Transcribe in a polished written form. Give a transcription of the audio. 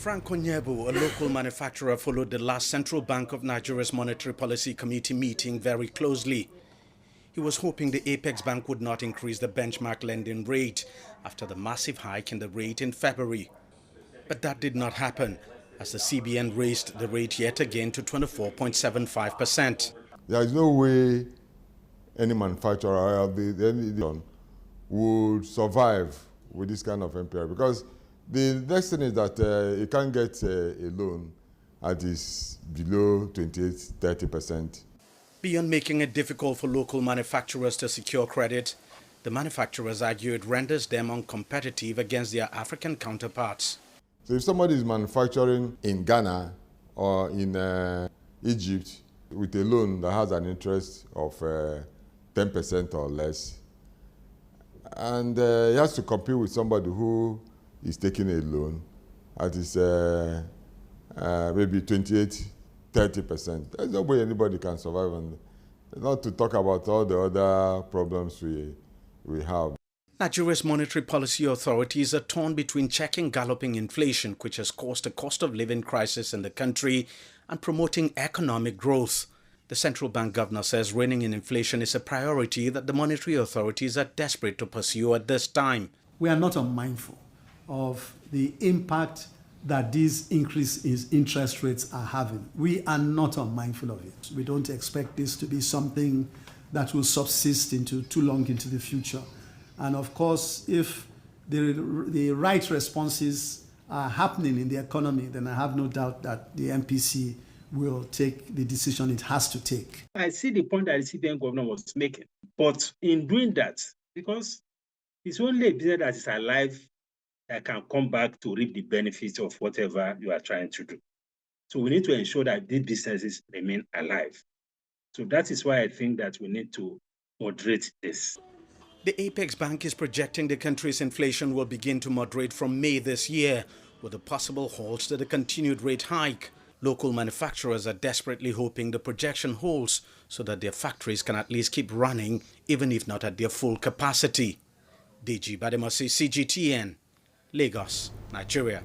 Frank Onyebu, a local manufacturer, followed the last Central Bank of Nigeria's Monetary Policy Committee meeting very closely. He was hoping the Apex Bank would not increase the benchmark lending rate after the massive hike in the rate in February. But that did not happen, as the CBN raised the rate yet again to 24.75%. There is no way any manufacturer would survive with this kind of MPR, because the next thing is that you can't get a loan that is below 28–30%. Beyond making it difficult for local manufacturers to secure credit, the manufacturers argue it renders them uncompetitive against their African counterparts. So if somebody is manufacturing in Ghana or in Egypt with a loan that has an interest of 10% or less, and he has to compete with somebody who is taking a loan that is maybe 28–30%. There's no way anybody can survive on it. Not to talk about all the other problems we have. Nigeria's monetary policy authorities are torn between checking galloping inflation, which has caused a cost of living crisis in the country, and promoting economic growth. The central bank governor says reining in inflation is a priority that the monetary authorities are desperate to pursue at this time. We are not unmindful of the impact that these increases in interest rates are having. We are not unmindful of it. We don't expect this to be something that will subsist into too long into the future. And of course, if the right responses are happening in the economy, then I have no doubt that the MPC will take the decision it has to take. I see the point that the CBN governor was making, but in doing that, because it's only a business that is alive that can come back to reap the benefits of whatever you are trying to do. So we need to ensure that these businesses remain alive. So that is why I think that we need to moderate this. The Apex Bank is projecting the country's inflation will begin to moderate from May this year, with a possible halt to the continued rate hike. Local manufacturers are desperately hoping the projection holds so that their factories can at least keep running, even if not at their full capacity. DG Bademasi, CGTN, Lagos, Nigeria.